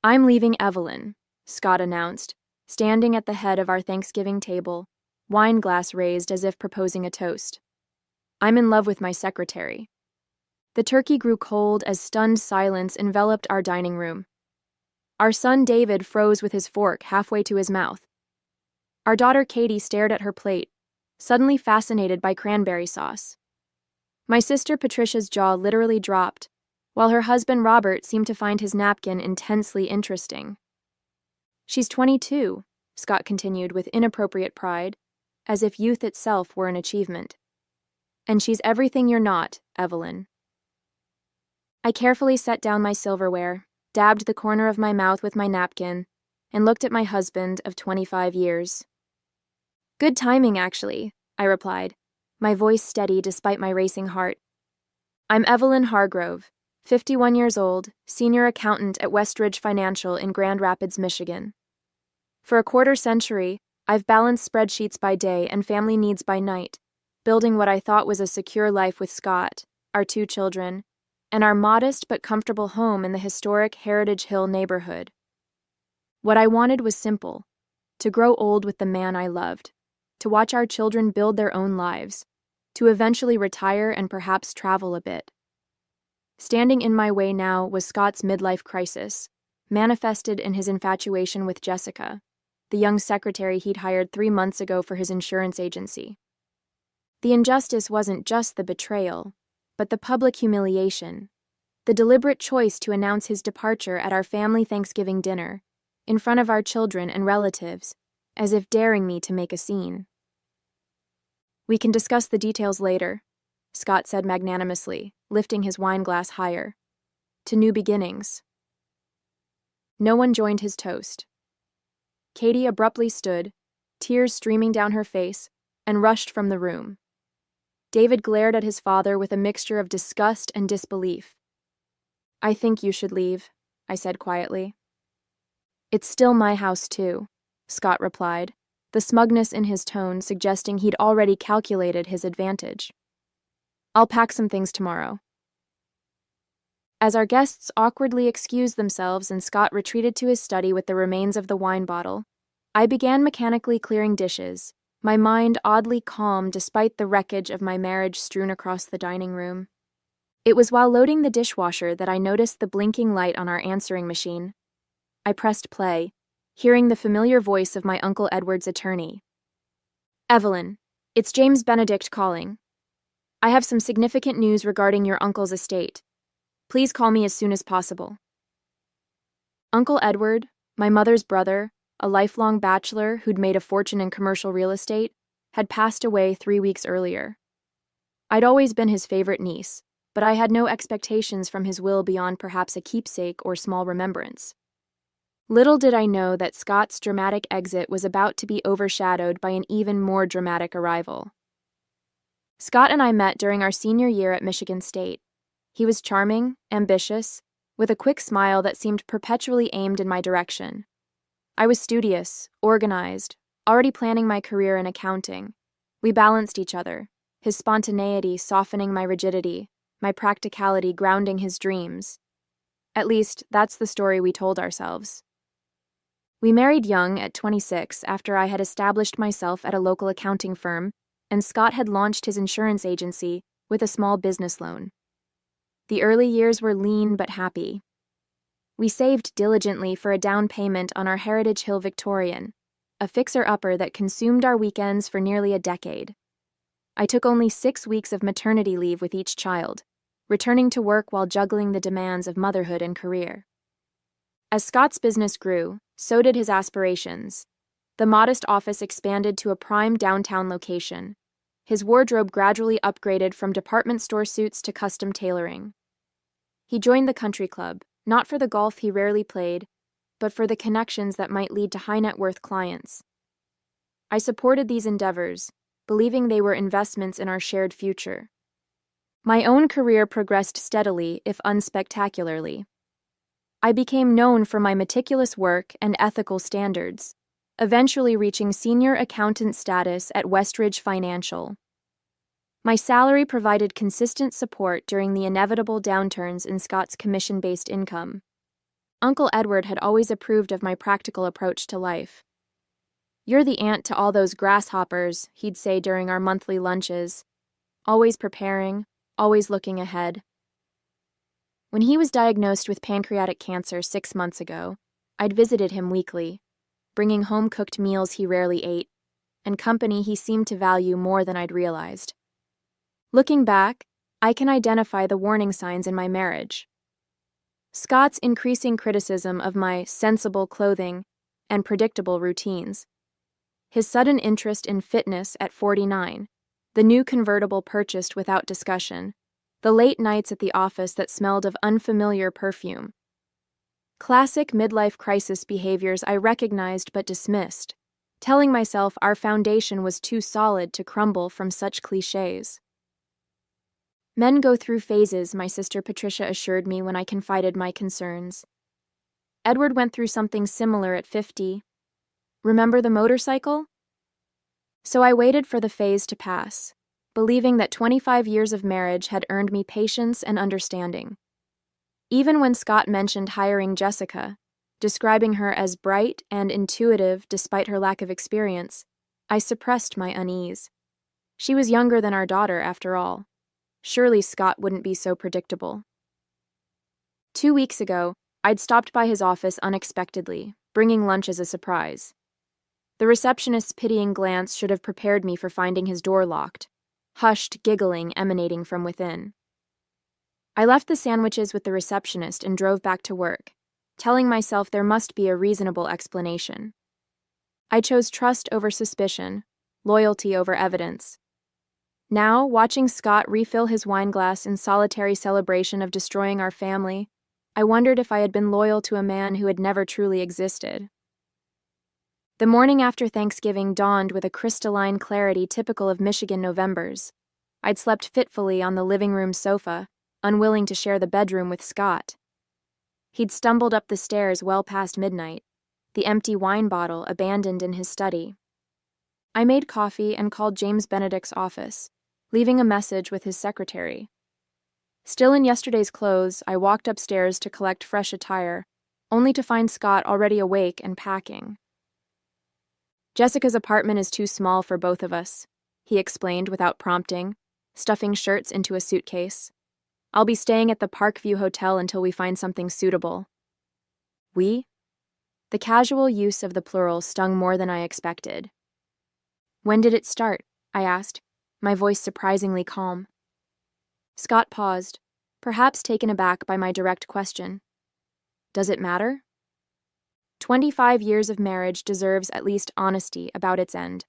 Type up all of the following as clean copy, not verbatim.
"I'm leaving Evelyn," Scott announced, standing at the head of our Thanksgiving table, wine glass raised as if proposing a toast. "I'm in love with my secretary." The turkey grew cold as stunned silence enveloped our dining room. Our son David froze with his fork halfway to his mouth. Our daughter Katie stared at her plate, suddenly fascinated by cranberry sauce. My sister Patricia's jaw literally dropped, while her husband Robert seemed to find his napkin intensely interesting. "She's 22, Scott continued with inappropriate pride, as if youth itself were an achievement. "And she's everything you're not, Evelyn." I carefully set down my silverware, dabbed the corner of my mouth with my napkin, and looked at my husband of 25 years. "Good timing, actually," I replied, my voice steady despite my racing heart. "I'm Evelyn Hargrove, 51 years old, senior accountant at Westridge Financial in Grand Rapids, Michigan. For a quarter century, I've balanced spreadsheets by day and family needs by night, building what I thought was a secure life with Scott, our 2 children, and our modest but comfortable home in the historic Heritage Hill neighborhood. What I wanted was simple: to grow old with the man I loved, to watch our children build their own lives, to eventually retire and perhaps travel a bit. Standing in my way now was Scott's midlife crisis, manifested in his infatuation with Jessica, the young secretary he'd hired 3 months ago for his insurance agency. The injustice wasn't just the betrayal, but the public humiliation, the deliberate choice to announce his departure at our family Thanksgiving dinner, in front of our children and relatives, as if daring me to make a scene. "We can discuss the details later," Scott said magnanimously, lifting his wine glass higher. "To new beginnings." No one joined his toast. Katie abruptly stood, tears streaming down her face, and rushed from the room. David glared at his father with a mixture of disgust and disbelief. "I think you should leave," I said quietly. "It's still my house, too," Scott replied, the smugness in his tone suggesting he'd already calculated his advantage. "I'll pack some things tomorrow." As our guests awkwardly excused themselves and Scott retreated to his study with the remains of the wine bottle, I began mechanically clearing dishes, my mind oddly calm despite the wreckage of my marriage strewn across the dining room. It was while loading the dishwasher that I noticed the blinking light on our answering machine. I pressed play, hearing the familiar voice of my Uncle Edward's attorney. "Evelyn, it's James Benedict calling. I have some significant news regarding your uncle's estate. Please call me as soon as possible." Uncle Edward, my mother's brother, a lifelong bachelor who'd made a fortune in commercial real estate, had passed away 3 weeks earlier. I'd always been his favorite niece, but I had no expectations from his will beyond perhaps a keepsake or small remembrance. Little did I know that Scott's dramatic exit was about to be overshadowed by an even more dramatic arrival. Scott and I met during our senior year at Michigan State. He was charming, ambitious, with a quick smile that seemed perpetually aimed in my direction. I was studious, organized, already planning my career in accounting. We balanced each other, his spontaneity softening my rigidity, my practicality grounding his dreams. At least, that's the story we told ourselves. We married young at 26 after I had established myself at a local accounting firm, and Scott had launched his insurance agency with a small business loan. The early years were lean but happy. We saved diligently for a down payment on our Heritage Hill Victorian, a fixer-upper that consumed our weekends for nearly a decade. I took only 6 weeks of maternity leave with each child, returning to work while juggling the demands of motherhood and career. As Scott's business grew, so did his aspirations. The modest office expanded to a prime downtown location. His wardrobe gradually upgraded from department store suits to custom tailoring. He joined the country club, not for the golf he rarely played, but for the connections that might lead to high-net-worth clients. I supported these endeavors, believing they were investments in our shared future. My own career progressed steadily, if unspectacularly. I became known for my meticulous work and ethical standards, eventually reaching senior accountant status at Westridge Financial. My salary provided consistent support during the inevitable downturns in Scott's commission-based income. Uncle Edward had always approved of my practical approach to life. "You're the aunt to all those grasshoppers," he'd say during our monthly lunches. Always preparing, always looking ahead. When he was diagnosed with pancreatic cancer 6 months ago, I'd visited him weekly, bringing home-cooked meals he rarely ate, and company he seemed to value more than I'd realized. Looking back, I can identify the warning signs in my marriage. Scott's increasing criticism of my sensible clothing and predictable routines. His sudden interest in fitness at 49, the new convertible purchased without discussion, the late nights at the office that smelled of unfamiliar perfume. Classic midlife crisis behaviors I recognized but dismissed, telling myself our foundation was too solid to crumble from such cliches. Men go through phases, my sister Patricia assured me when I confided my concerns. Edward went through something similar at 50. Remember the motorcycle? So I waited for the phase to pass, believing that 25 years of marriage had earned me patience and understanding. Even when Scott mentioned hiring Jessica, describing her as bright and intuitive despite her lack of experience, I suppressed my unease. She was younger than our daughter, after all. Surely Scott wouldn't be so predictable. 2 weeks ago, I'd stopped by his office unexpectedly, bringing lunch as a surprise. The receptionist's pitying glance should have prepared me for finding his door locked, hushed giggling emanating from within. I left the sandwiches with the receptionist and drove back to work, telling myself there must be a reasonable explanation. I chose trust over suspicion, loyalty over evidence. Now, watching Scott refill his wineglass in solitary celebration of destroying our family, I wondered if I had been loyal to a man who had never truly existed. The morning after Thanksgiving dawned with a crystalline clarity typical of Michigan Novembers. I'd slept fitfully on the living room sofa, unwilling to share the bedroom with Scott. He'd stumbled up the stairs well past midnight, the empty wine bottle abandoned in his study. I made coffee and called James Benedict's office, leaving a message with his secretary. Still in yesterday's clothes, I walked upstairs to collect fresh attire, only to find Scott already awake and packing. "Jessica's apartment is too small for both of us," he explained without prompting, stuffing shirts into a suitcase. "I'll be staying at the Parkview Hotel until we find something suitable." "We?" The casual use of the plural stung more than I expected. "When did it start?" I asked, my voice surprisingly calm. Scott paused, perhaps taken aback by my direct question. "Does it matter?" 25 years of marriage deserves at least honesty about its end.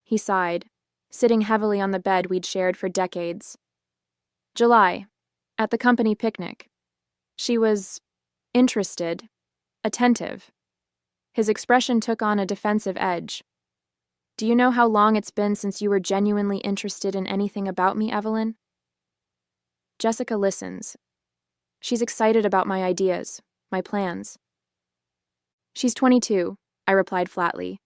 He sighed, sitting heavily on the bed we'd shared for decades. "July, at the company picnic. She was interested, attentive." His expression took on a defensive edge. "Do you know how long it's been since you were genuinely interested in anything about me, Evelyn?" Jessica listens. She's excited about my ideas, my plans. "She's 22, I replied flatly.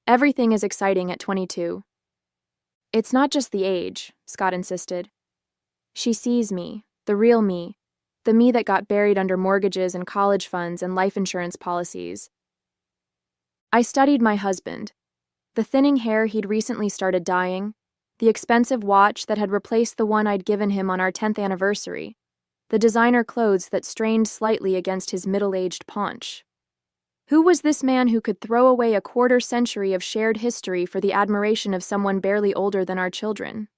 "Everything is exciting at 22. "It's not just the age," Scott insisted. "She sees me, the real me, the me that got buried under mortgages and college funds and life insurance policies." I studied my husband. The thinning hair he'd recently started dyeing, the expensive watch that had replaced the one I'd given him on our 10th anniversary, the designer clothes that strained slightly against his middle-aged paunch. Who was this man who could throw away a quarter-century of shared history for the admiration of someone barely older than our children?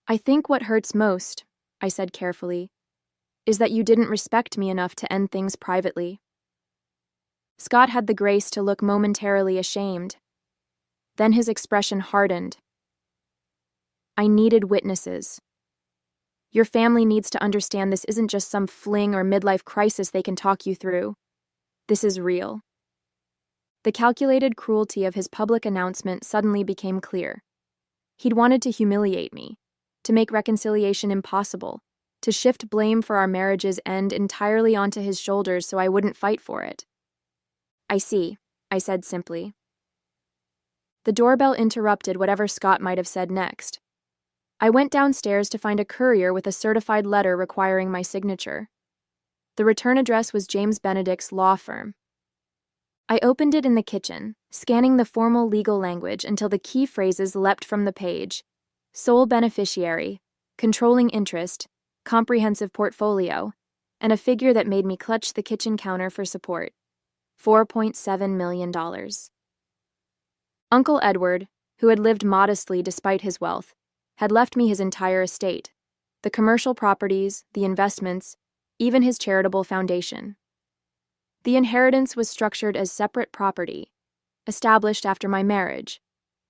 "I think what hurts most," I said carefully, "is that you didn't respect me enough to end things privately." Scott had the grace to look momentarily ashamed. Then his expression hardened. "I needed witnesses. Your family needs to understand this isn't just some fling or midlife crisis they can talk you through. This is real." The calculated cruelty of his public announcement suddenly became clear. He'd wanted to humiliate me, to make reconciliation impossible, to shift blame for our marriage's end entirely onto his shoulders so I wouldn't fight for it. "I see," I said simply. The doorbell interrupted whatever Scott might have said next. I went downstairs to find a courier with a certified letter requiring my signature. The return address was James Benedict's law firm. I opened it in the kitchen, scanning the formal legal language until the key phrases leapt from the page. Sole beneficiary, controlling interest, comprehensive portfolio, and a figure that made me clutch the kitchen counter for support. $4.7 million. Uncle Edward, who had lived modestly despite his wealth, had left me his entire estate, the commercial properties, the investments, even his charitable foundation. The inheritance was structured as separate property, established after my marriage,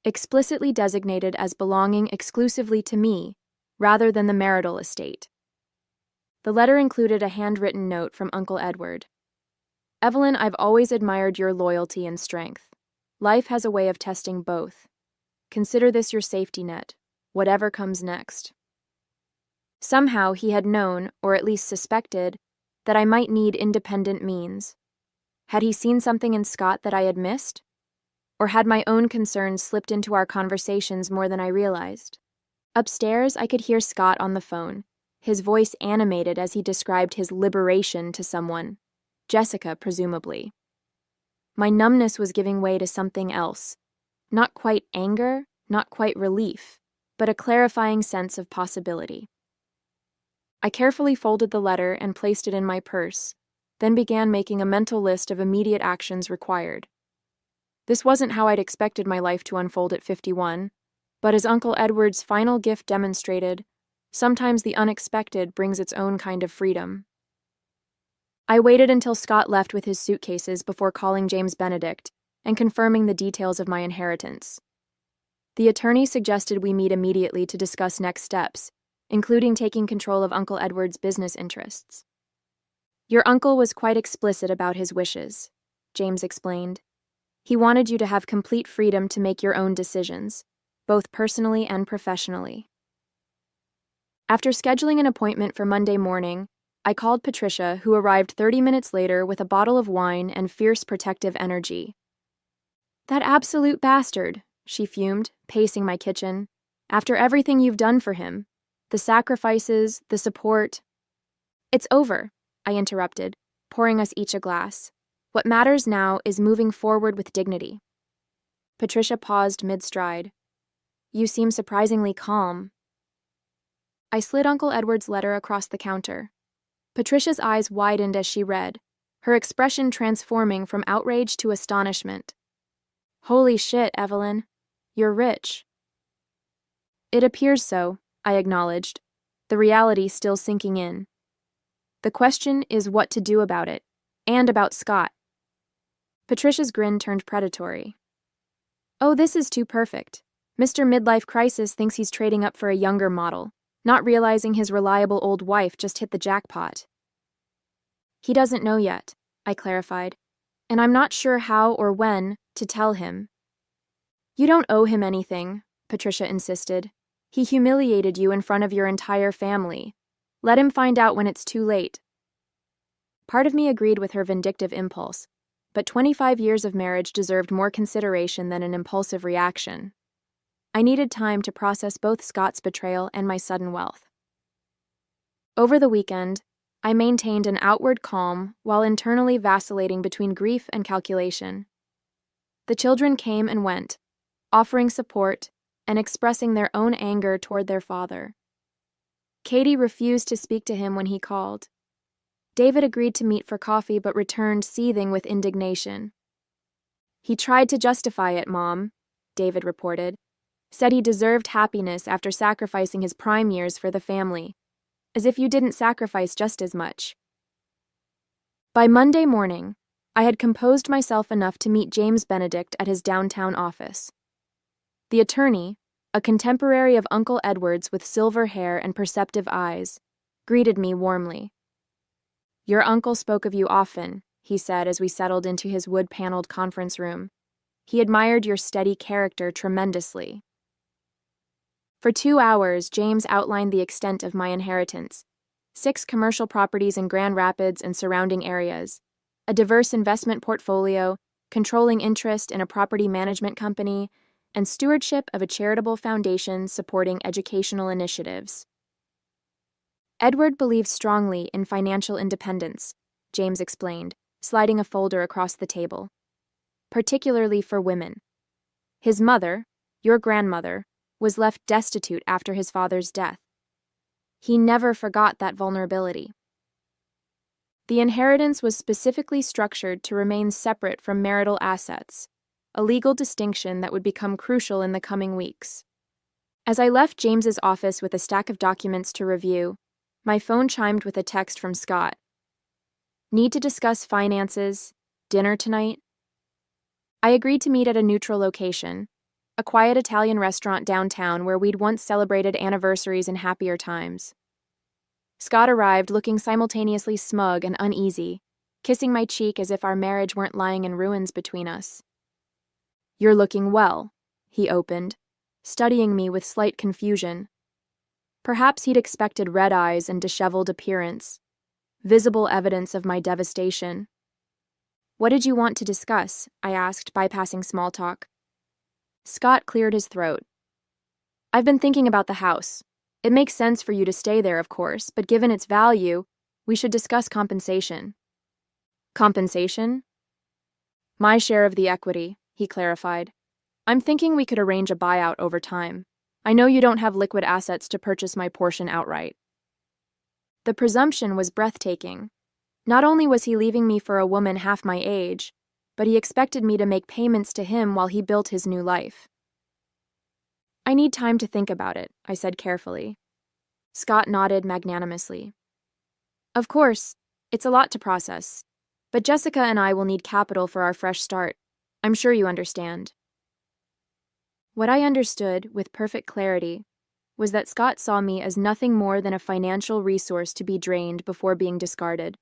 explicitly designated as belonging exclusively to me rather than the marital estate. The letter included a handwritten note from Uncle Edward. Evelyn, I've always admired your loyalty and strength. Life has a way of testing both. Consider this your safety net, whatever comes next. Somehow he had known, or at least suspected, that I might need independent means. Had he seen something in Scott that I had missed? Or had my own concerns slipped into our conversations more than I realized? Upstairs, I could hear Scott on the phone, his voice animated as he described his liberation to someone, Jessica, presumably. My numbness was giving way to something else. Not quite anger, not quite relief, but a clarifying sense of possibility. I carefully folded the letter and placed it in my purse, then began making a mental list of immediate actions required. This wasn't how I'd expected my life to unfold at 51, but as Uncle Edward's final gift demonstrated, sometimes the unexpected brings its own kind of freedom. I waited until Scott left with his suitcases before calling James Benedict and confirming the details of my inheritance. The attorney suggested we meet immediately to discuss next steps, including taking control of Uncle Edward's business interests. Your uncle was quite explicit about his wishes, James explained. He wanted you to have complete freedom to make your own decisions, both personally and professionally. After scheduling an appointment for Monday morning, I called Patricia, who arrived 30 minutes later with a bottle of wine and fierce protective energy. That absolute bastard, she fumed, pacing my kitchen. After everything you've done for him, the sacrifices, the support. It's over, I interrupted, pouring us each a glass. What matters now is moving forward with dignity. Patricia paused mid-stride. You seem surprisingly calm. I slid Uncle Edward's letter across the counter. Patricia's eyes widened as she read, her expression transforming from outrage to astonishment. Holy shit, Evelyn. You're rich. It appears so, I acknowledged, the reality still sinking in. The question is what to do about it, and about Scott. Patricia's grin turned predatory. Oh, this is too perfect. Mr. Midlife Crisis thinks he's trading up for a younger model, not realizing his reliable old wife just hit the jackpot. He doesn't know yet, I clarified, and I'm not sure how or when to tell him. You don't owe him anything, Patricia insisted. He humiliated you in front of your entire family. Let him find out when it's too late. Part of me agreed with her vindictive impulse, but 25 years of marriage deserved more consideration than an impulsive reaction. I needed time to process both Scott's betrayal and my sudden wealth. Over the weekend, I maintained an outward calm while internally vacillating between grief and calculation. The children came and went, offering support and expressing their own anger toward their father. Katie refused to speak to him when he called. David agreed to meet for coffee but returned seething with indignation. He tried to justify it, Mom, David reported. Said he deserved happiness after sacrificing his prime years for the family. As if you didn't sacrifice just as much. By Monday morning, I had composed myself enough to meet James Benedict at his downtown office. The attorney, a contemporary of Uncle Edward's with silver hair and perceptive eyes, greeted me warmly. Your uncle spoke of you often, he said as we settled into his wood-paneled conference room. He admired your steady character tremendously. For 2 hours, James outlined the extent of my inheritance. 6 commercial properties in Grand Rapids and surrounding areas, a diverse investment portfolio, controlling interest in a property management company, and stewardship of a charitable foundation supporting educational initiatives. Edward believes strongly in financial independence, James explained, sliding a folder across the table. Particularly for women. His mother, your grandmother, was left destitute after his father's death. He never forgot that vulnerability. The inheritance was specifically structured to remain separate from marital assets, a legal distinction that would become crucial in the coming weeks. As I left James's office with a stack of documents to review, my phone chimed with a text from Scott. Need to discuss finances, dinner tonight? I agreed to meet at a neutral location, a quiet Italian restaurant downtown where we'd once celebrated anniversaries in happier times. Scott arrived looking simultaneously smug and uneasy, kissing my cheek as if our marriage weren't lying in ruins between us. You're looking well, he opened, studying me with slight confusion. Perhaps he'd expected red eyes and disheveled appearance, visible evidence of my devastation. What did you want to discuss? I asked, bypassing small talk. Scott cleared his throat. I've been thinking about the house. It makes sense for you to stay there, of course, but given its value, we should discuss compensation. Compensation? My share of the equity, he clarified. I'm thinking we could arrange a buyout over time. I know you don't have liquid assets to purchase my portion outright. The presumption was breathtaking. Not only was he leaving me for a woman half my age, but he expected me to make payments to him while he built his new life. I need time to think about it, I said carefully. Scott nodded magnanimously. Of course, it's a lot to process, but Jessica and I will need capital for our fresh start. I'm sure you understand. What I understood, with perfect clarity, was that Scott saw me as nothing more than a financial resource to be drained before being discarded,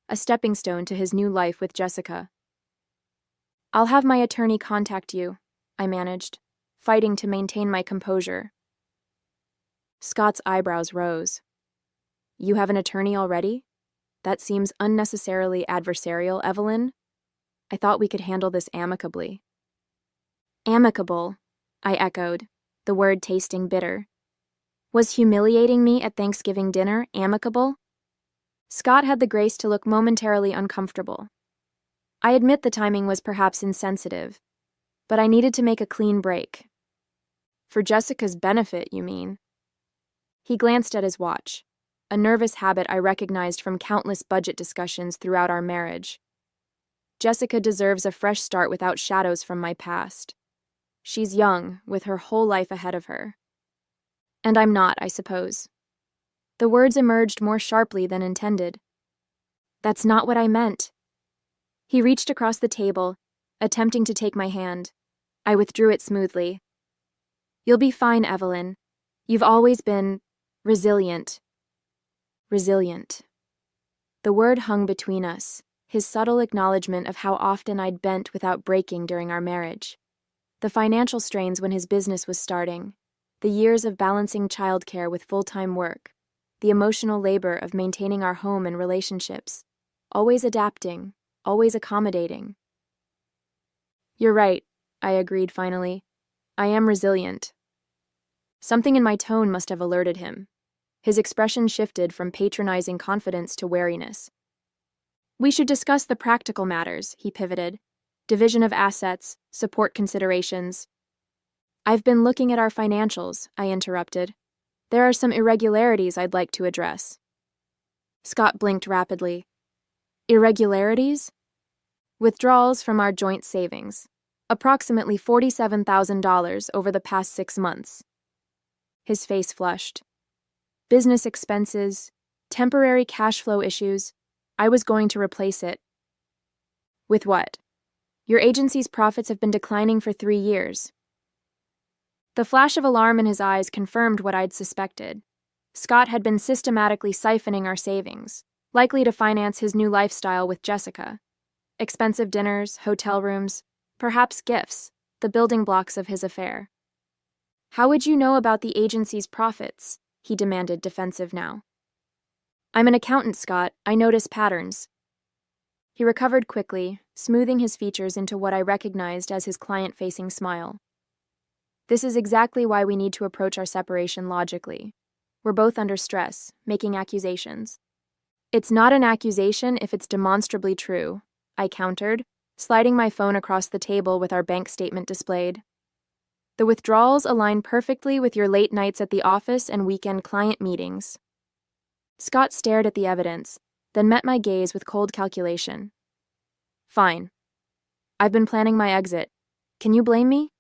a stepping stone to his new life with Jessica. I'll have my attorney contact you, I managed, fighting to maintain my composure. Scott's eyebrows rose. You have an attorney already? That seems unnecessarily adversarial, Evelyn. I thought we could handle this amicably. Amicable, I echoed, the word tasting bitter. Was humiliating me at Thanksgiving dinner amicable? Scott had the grace to look momentarily uncomfortable. I admit the timing was perhaps insensitive, but I needed to make a clean break. For Jessica's benefit, you mean? He glanced at his watch, a nervous habit I recognized from countless budget discussions throughout our marriage. Jessica deserves a fresh start without shadows from my past. She's young, with her whole life ahead of her. And I'm not, I suppose. The words emerged more sharply than intended. That's not what I meant. He reached across the table, attempting to take my hand. I withdrew it smoothly. You'll be fine, Evelyn. You've always been resilient. Resilient. The word hung between us, his subtle acknowledgement of how often I'd bent without breaking during our marriage. The financial strains when his business was starting, the years of balancing childcare with full-time work, the emotional labor of maintaining our home and relationships, always adapting, always accommodating. You're right, I agreed finally. I am resilient. Something in my tone must have alerted him. His expression shifted from patronizing confidence to wariness. We should discuss the practical matters, he pivoted. Division of assets, support considerations. I've been looking at our financials, I interrupted. There are some irregularities I'd like to address. Scott blinked rapidly. Irregularities? Withdrawals from our joint savings. Approximately $47,000 over the past 6 months. His face flushed. Business expenses, temporary cash flow issues. I was going to replace it. With what? Your agency's profits have been declining for 3 years. The flash of alarm in his eyes confirmed what I'd suspected. Scott had been systematically siphoning our savings, likely to finance his new lifestyle with Jessica. Expensive dinners, hotel rooms, perhaps gifts, the building blocks of his affair. How would you know about the agency's profits? He demanded, defensive now. I'm an accountant, Scott. I notice patterns. He recovered quickly, smoothing his features into what I recognized as his client-facing smile. This is exactly why we need to approach our separation logically. We're both under stress, making accusations. It's not an accusation if it's demonstrably true, I countered, sliding my phone across the table with our bank statement displayed. The withdrawals align perfectly with your late nights at the office and weekend client meetings. Scott stared at the evidence, then met my gaze with cold calculation. Fine. I've been planning my exit. Can you blame me?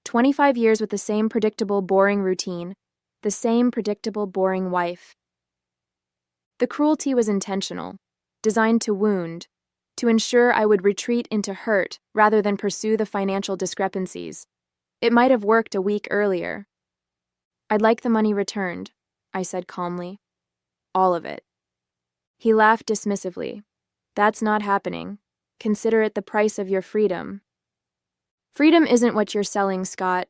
25 years with the same predictable, boring routine, the same predictable, boring wife. The cruelty was intentional, designed to wound, to ensure I would retreat into hurt rather than pursue the financial discrepancies. It might have worked a week earlier. I'd like the money returned, I said calmly. All of it. He laughed dismissively. That's not happening. Consider it the price of your freedom. Freedom isn't what you're selling, Scott.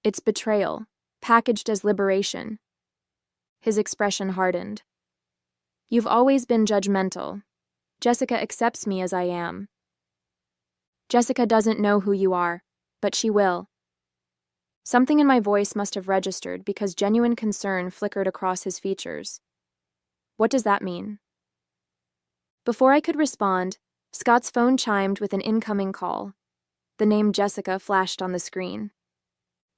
It's betrayal, packaged as liberation. His expression hardened. You've always been judgmental. Jessica accepts me as I am. Jessica doesn't know who you are, but she will. Something in my voice must have registered because genuine concern flickered across his features. What does that mean? Before I could respond, Scott's phone chimed with an incoming call. The name Jessica flashed on the screen.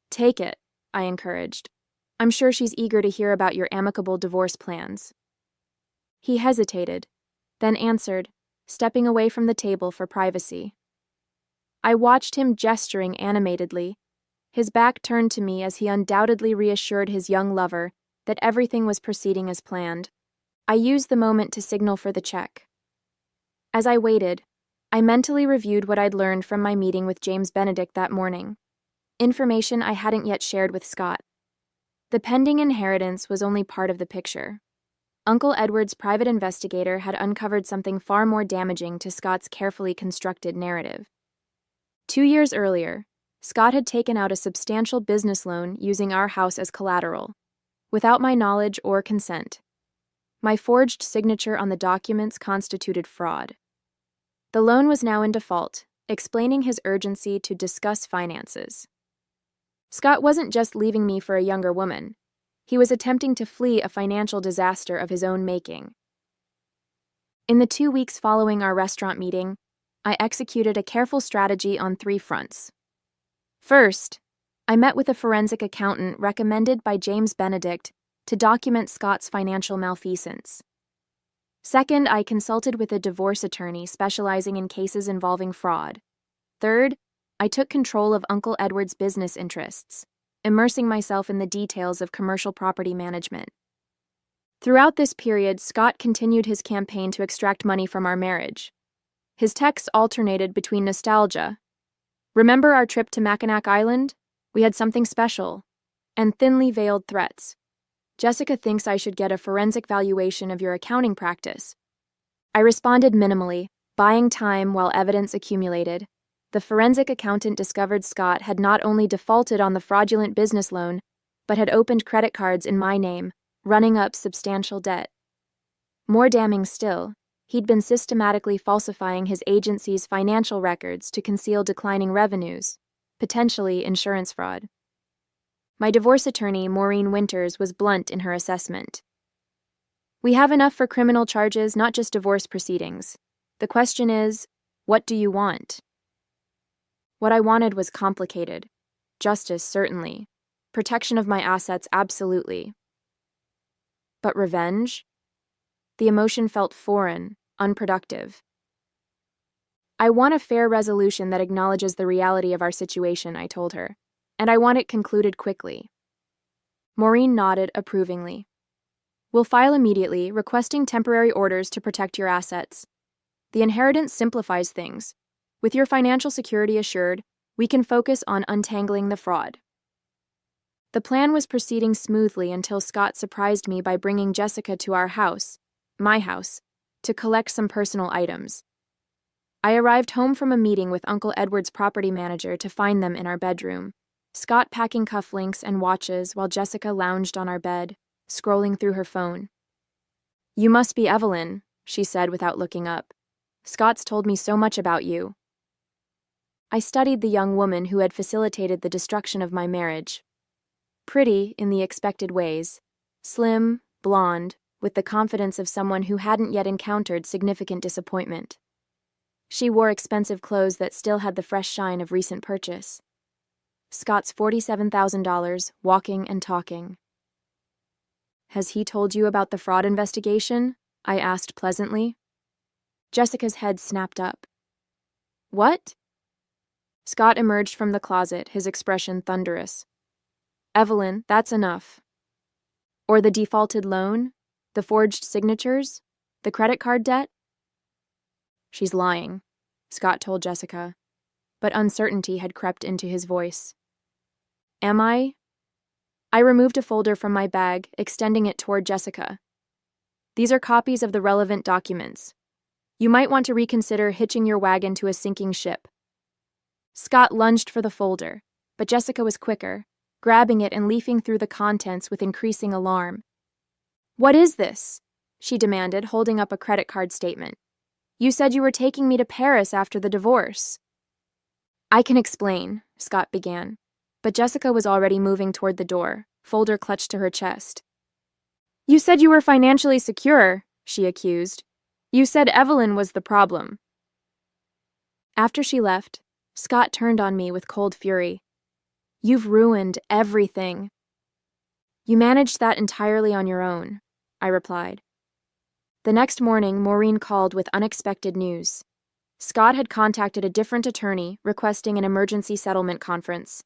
Take it, I encouraged. I'm sure she's eager to hear about your amicable divorce plans. He hesitated, then answered, stepping away from the table for privacy. I watched him gesturing animatedly, his back turned to me as he undoubtedly reassured his young lover that everything was proceeding as planned. I used the moment to signal for the check. As I waited, I mentally reviewed what I'd learned from my meeting with James Benedict that morning, information I hadn't yet shared with Scott. The pending inheritance was only part of the picture. Uncle Edward's private investigator had uncovered something far more damaging to Scott's carefully constructed narrative. 2 years earlier, Scott had taken out a substantial business loan using our house as collateral, without my knowledge or consent. My forged signature on the documents constituted fraud. The loan was now in default, explaining his urgency to discuss finances. Scott wasn't just leaving me for a younger woman. He was attempting to flee a financial disaster of his own making. In the 2 weeks following our restaurant meeting, I executed a careful strategy on 3 fronts. First, I met with a forensic accountant recommended by James Benedict to document Scott's financial malfeasance. Second, I consulted with a divorce attorney specializing in cases involving fraud. Third, I took control of Uncle Edward's business interests, immersing myself in the details of commercial property management. Throughout this period, Scott continued his campaign to extract money from our marriage. His texts alternated between nostalgia, "Remember our trip to Mackinac Island? We had something special," and thinly veiled threats. "Jessica thinks I should get a forensic valuation of your accounting practice." I responded minimally, buying time while evidence accumulated. The forensic accountant discovered Scott had not only defaulted on the fraudulent business loan, but had opened credit cards in my name, running up substantial debt. More damning still, he'd been systematically falsifying his agency's financial records to conceal declining revenues, potentially insurance fraud. My divorce attorney, Maureen Winters, was blunt in her assessment. "We have enough for criminal charges, not just divorce proceedings. The question is, what do you want?" What I wanted was complicated. Justice, certainly. Protection of my assets, absolutely. But revenge? The emotion felt foreign, unproductive. "I want a fair resolution that acknowledges the reality of our situation," I told her, "and I want it concluded quickly." Maureen nodded approvingly. "We'll file immediately, requesting temporary orders to protect your assets. The inheritance simplifies things. With your financial security assured, we can focus on untangling the fraud." The plan was proceeding smoothly until Scott surprised me by bringing Jessica to our house, my house, to collect some personal items. I arrived home from a meeting with Uncle Edward's property manager to find them in our bedroom, Scott packing cufflinks and watches while Jessica lounged on our bed, scrolling through her phone. "You must be Evelyn," she said without looking up. "Scott's told me so much about you." I studied the young woman who had facilitated the destruction of my marriage. Pretty in the expected ways, Slim, blonde, with the confidence of someone who hadn't yet encountered significant disappointment. She wore expensive clothes that still had the fresh shine of recent purchase. Scott's $47,000, walking and talking. "Has he told you about the fraud investigation?" I asked pleasantly. Jessica's head snapped up. "What?" Scott emerged from the closet, his expression thunderous. "Evelyn, that's enough. Or the defaulted loan? The forged signatures? The credit card debt?" "She's lying," Scott told Jessica, but uncertainty had crept into his voice. "Am I?" I removed a folder from my bag, extending it toward Jessica. "These are copies of the relevant documents. You might want to reconsider hitching your wagon to a sinking ship." Scott lunged for the folder, but Jessica was quicker, grabbing it and leafing through the contents with increasing alarm. "What is this?" she demanded, holding up a credit card statement. "You said you were taking me to Paris after the divorce." "I can explain," Scott began, but Jessica was already moving toward the door, folder clutched to her chest. "You said you were financially secure," she accused. "You said Evelyn was the problem." After she left, Scott turned on me with cold fury. "You've ruined everything." "You managed that entirely on your own," I replied. The next morning, Maureen called with unexpected news. Scott had contacted a different attorney requesting an emergency settlement conference.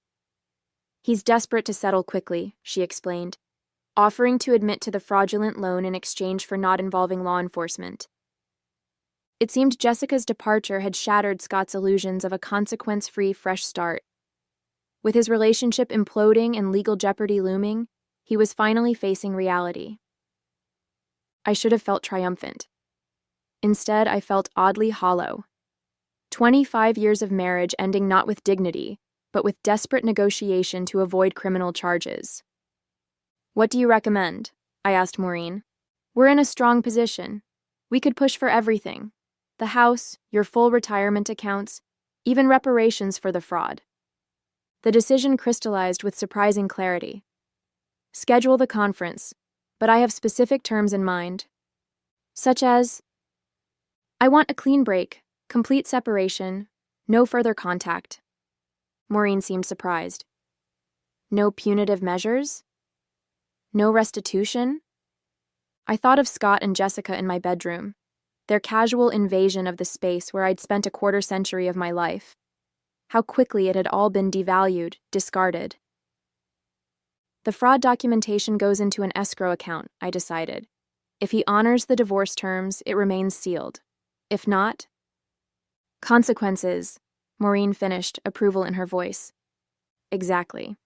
"He's desperate to settle quickly," she explained, offering to admit to the fraudulent loan in exchange for not involving law enforcement. It seemed Jessica's departure had shattered Scott's illusions of a consequence-free fresh start. With his relationship imploding and legal jeopardy looming, he was finally facing reality. I should have felt triumphant. Instead, I felt oddly hollow. 25 years of marriage ending not with dignity, but with desperate negotiation to avoid criminal charges. "What do you recommend?" I asked Maureen. "We're in a strong position. We could push for everything. The house, your full retirement accounts, even reparations for the fraud." The decision crystallized with surprising clarity. "Schedule the conference, but I have specific terms in mind. Such as, I want a clean break, complete separation, no further contact." Maureen seemed surprised. "No punitive measures? No restitution?" I thought of Scott and Jessica in my bedroom, their casual invasion of the space where I'd spent a quarter-century of my life. How quickly it had all been devalued, discarded. "The fraud documentation goes into an escrow account," I decided. "If he honors the divorce terms, it remains sealed. If not—" "Consequences," Maureen finished, approval in her voice. "Exactly."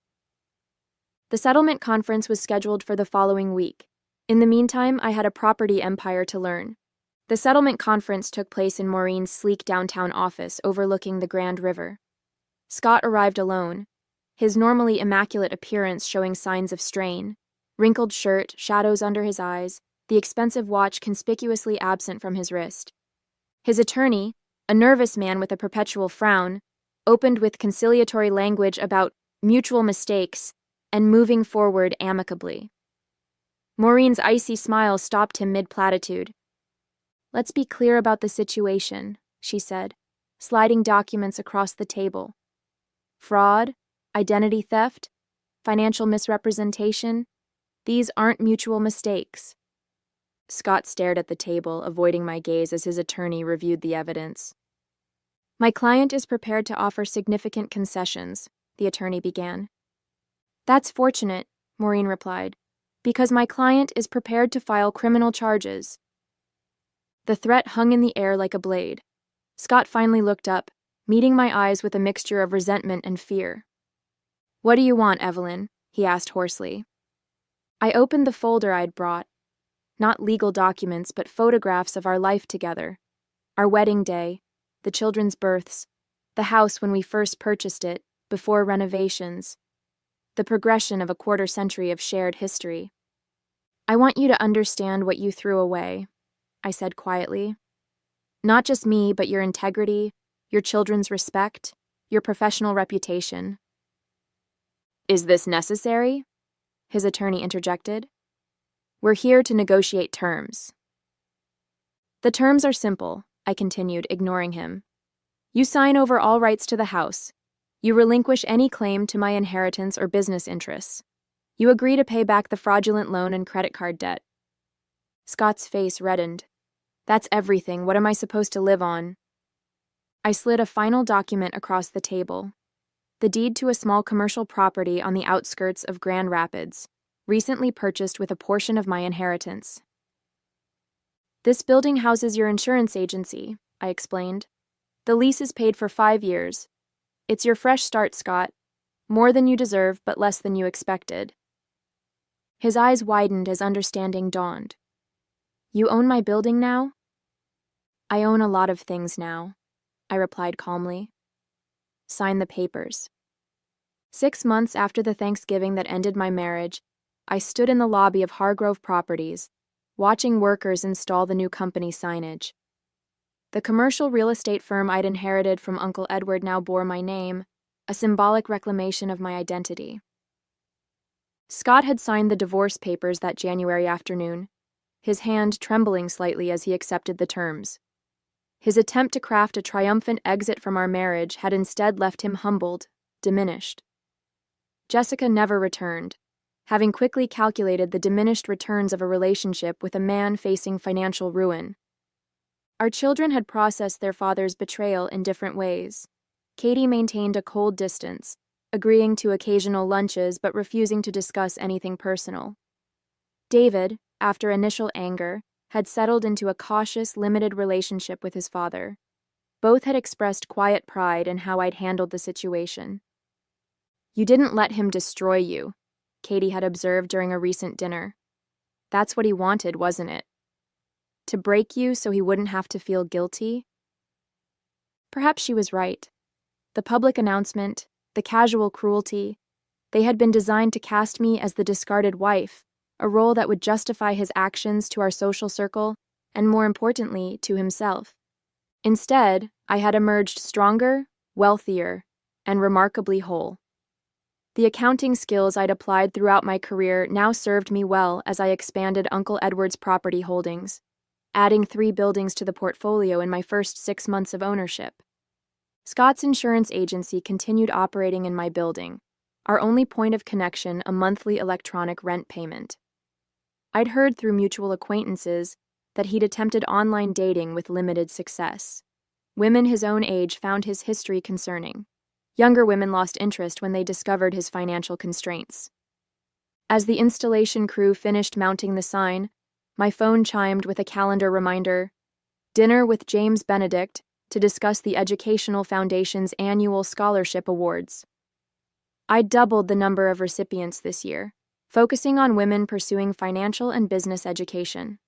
The settlement conference was scheduled for the following week. In the meantime, I had a property empire to learn. The settlement conference took place in Maureen's sleek downtown office overlooking the Grand River. Scott arrived alone, his normally immaculate appearance showing signs of strain, wrinkled shirt, shadows under his eyes, the expensive watch conspicuously absent from his wrist. His attorney, a nervous man with a perpetual frown, opened with conciliatory language about mutual mistakes and moving forward amicably. Maureen's icy smile stopped him mid-platitude. "Let's be clear about the situation," she said, sliding documents across the table. "Fraud, identity theft, financial misrepresentation, these aren't mutual mistakes." Scott stared at the table, avoiding my gaze as his attorney reviewed the evidence. "My client is prepared to offer significant concessions," the attorney began. "That's fortunate," Maureen replied, "because my client is prepared to file criminal charges." The threat hung in the air like a blade. Scott finally looked up, meeting my eyes with a mixture of resentment and fear. "What do you want, Evelyn?" he asked hoarsely. I opened the folder I'd brought. Not legal documents, but photographs of our life together. Our wedding day, the children's births, the house when we first purchased it, before renovations, the progression of a quarter-century of shared history. "I want you to understand what you threw away," I said quietly. "Not just me, but your integrity, your children's respect, your professional reputation." "Is this necessary?" his attorney interjected. We're here to negotiate terms. The terms are simple, I continued, ignoring him. You sign over all rights to the house. You relinquish any claim to my inheritance or business interests. You agree to pay back the fraudulent loan and credit card debt. Scott's face reddened. That's everything. What am I supposed to live on? I slid a final document across the table. The deed to a small commercial property on the outskirts of Grand Rapids, recently purchased with a portion of my inheritance. This building houses your insurance agency, I explained. The lease is paid for 5 years. It's your fresh start, Scott. More than you deserve, but less than you expected. His eyes widened as understanding dawned. You own my building now? I own a lot of things now, I replied calmly. Sign the papers. 6 months after the Thanksgiving that ended my marriage, I stood in the lobby of Hargrove Properties, watching workers install the new company signage. The commercial real estate firm I'd inherited from Uncle Edward now bore my name, a symbolic reclamation of my identity. Scott had signed the divorce papers that January afternoon, his hand trembling slightly as he accepted the terms. His attempt to craft a triumphant exit from our marriage had instead left him humbled, diminished. Jessica never returned, having quickly calculated the diminished returns of a relationship with a man facing financial ruin. Our children had processed their father's betrayal in different ways. Katie maintained a cold distance, agreeing to occasional lunches but refusing to discuss anything personal. David, after initial anger, had settled into a cautious, limited relationship with his father. Both had expressed quiet pride in how I'd handled the situation. You didn't let him destroy you, Katie had observed during a recent dinner. That's what he wanted, wasn't it? To break you so he wouldn't have to feel guilty? Perhaps she was right. The public announcement, the casual cruelty, they had been designed to cast me as the discarded wife, a role that would justify his actions to our social circle, and more importantly, to himself. Instead, I had emerged stronger, wealthier, and remarkably whole. The accounting skills I'd applied throughout my career now served me well as I expanded Uncle Edward's property holdings, adding 3 buildings to the portfolio in my first 6 months of ownership. Scott's insurance agency continued operating in my building, our only point of connection a monthly electronic rent payment. I'd heard through mutual acquaintances that he'd attempted online dating with limited success. Women his own age found his history concerning. Younger women lost interest when they discovered his financial constraints. As the installation crew finished mounting the sign, my phone chimed with a calendar reminder, dinner with James Benedict to discuss the Educational Foundation's annual scholarship awards. I doubled the number of recipients this year, focusing on women pursuing financial and business education.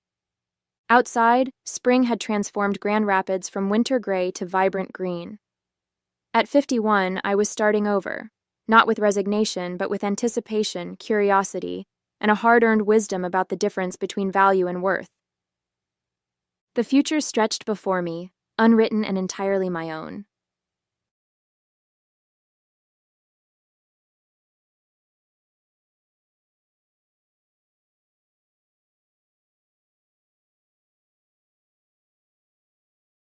Outside, spring had transformed Grand Rapids from winter gray to vibrant green. At 51, I was starting over, not with resignation, but with anticipation, curiosity, and a hard-earned wisdom about the difference between value and worth. The future stretched before me, unwritten and entirely my own.